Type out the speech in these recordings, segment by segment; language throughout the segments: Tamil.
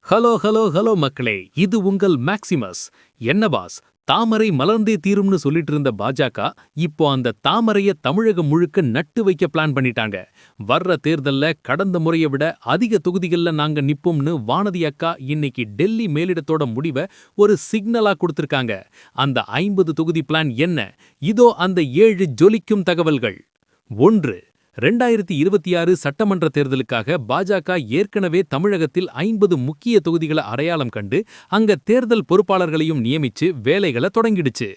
ஹலோ ஹலோ ஹலோ மக்களே, இது உங்கள் மேக்சிமஸ். என்ன பாஸ், தாமரை மலர்ந்தே தீரும்னு சொல்லிட்டு இருந்த பாஜக இப்போ அந்த தாமரைய தமிழகம் முழுக்க நட்டு வைக்க பிளான் பண்ணிட்டாங்க. வர்ற தேர்தல்ல கடந்த முறையை விட அதிக தொகுதிகள்ல நாங்க நிப்போம்னு வானதி அக்கா இன்னைக்கு டெல்லி மேலிடத்தோட முடிவை ஒரு சிக்னலா கொடுத்திருக்காங்க. அந்த 50 தொகுதி பிளான் என்ன? இதோ அந்த 7 ஜொலிக்கும் தகவல்கள். 1. 2026 சட்டமன்ற தேர்தலுக்காக பாஜக ஏற்கனவே தமிழகத்தில் 50 முக்கிய தொகுதிகளை அடையாளம் கண்டு அங்க தேர்தல் பொறுப்பாளர்களையும் நியமிச்சு வேலைகளை தொடங்கிடுச்சு.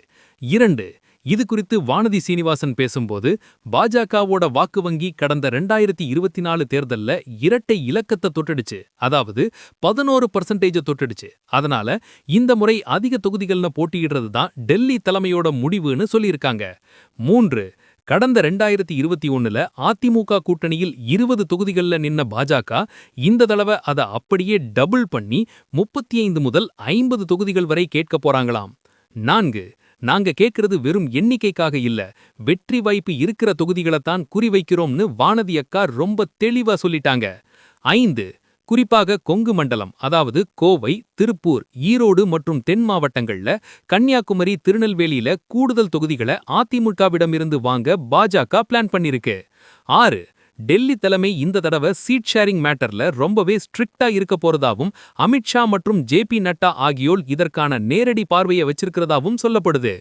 2. இது குறித்து வானதி சீனிவாசன் பேசும்போது, பாஜகவோட வாக்கு வங்கி கடந்த 2024 தேர்தல்ல இரட்டை இலக்கத்தை தொட்டுடுச்சு, அதாவது 11% தொட்டுடுச்சு. அதனால இந்த முறை அதிக தொகுதிகள்னு போட்டியிடுறது தான் டெல்லி தலைமையோட முடிவுன்னு சொல்லியிருக்காங்க. 3. கடந்த 2021ல அதிமுக கூட்டணியில் 20 தொகுதிகள்ல நின்ன பாஜக இந்த தடவை அதை அப்படியே டபுள் பண்ணி 35 முதல் 50 தொகுதிகள் வரை கேட்க போறாங்களாம். 4. நாங்க கேட்கறது வெறும் எண்ணிக்கைக்காக இல்ல, வெற்றி வாய்ப்பு இருக்கிற தொகுதிகளைத்தான் குறிவைக்கிறோம்னு வானதி அக்கா ரொம்ப தெளிவா சொல்லிட்டாங்க. 5. குறிப்பாக கொங்கு மண்டலம், அதாவது கோவை, திருப்பூர், ஈரோடு மற்றும் தென் மாவட்டங்கள்ல கன்னியாகுமரி, திருநெல்வேலியில கூடுதல் தொகுதிகளை அதிமுகவிடமிருந்து வாங்க பாஜக பிளான் பண்ணிருக்கு. 6. டெல்லி தலைமை இந்த தடவை சீட் ஷேரிங் மேட்டர்ல ரொம்பவே ஸ்ட்ரிக்டா இருக்க போறதாவும் அமித்ஷா மற்றும் ஜே.பி. நட்டா ஆகியோர் இதற்கான நேரடி பார்வையை வச்சிருக்கிறதாவும் சொல்லப்படுது.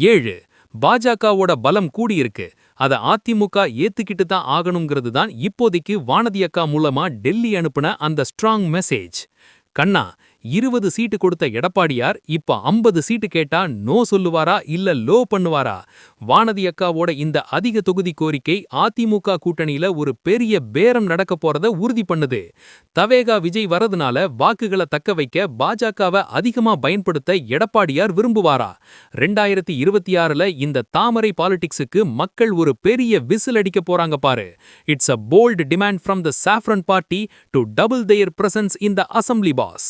7. பாஜகவோட பலம் கூடியிருக்கு, அதை அதிமுக ஏத்துக்கிட்டு தான் ஆகணுங்கிறது தான் இப்போதைக்கு வானதி அக்கா மூலமா டெல்லி அனுப்புன அந்த ஸ்ட்ராங் மெசேஜ். கண்ணா, 20 சீட்டு கொடுத்த எடப்பாடியார் இப்ப 50 சீட்டு கேட்டா நோ சொல்லுவாரா இல்ல லோ பண்ணுவாரா? வானதி அக்காவோட இந்த அதிக தொகுதி கோரிக்கை அதிமுக கூட்டணியில ஒரு பெரிய பேரம் நடக்க போறத உறுதி பண்ணுது. தவேகா விஜய் வரதுனால வாக்குகளை தக்க வைக்க பாஜகவை அதிகமா பயன்படுத்த எடப்பாடியார் விரும்புவாரா? 2026ல இந்த தாமரை பாலிடிக்ஸுக்கு மக்கள் ஒரு பெரிய விசில் அடிக்க போறாங்க பாரு. It's a bold demand from the saffron party to double their presence in the assembly boss.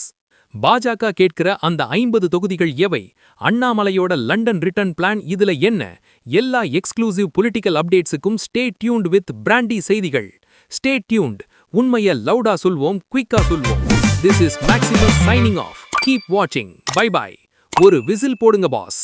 பாஜக கேட்கிற அந்த 50 தொகுதிகள் எவை? அண்ணாமலையோட லண்டன் ரிட்டர்ன் பிளான் இதுல என்ன? எல்லா எக்ஸ்க்ளூசிவ் பொலிட்டிக்கல் அப்டேட்ஸுக்கும் ஸ்டே டியூன்ட் வித் பிராண்டி செய்திகள். Stay tuned. உண்மையை லவுடா சொல்வோம், குயிக்கா சொல்வோம். This is Maximus signing off. Keep watching. Bye bye. ஒரு விசில் போடுங்க பாஸ்.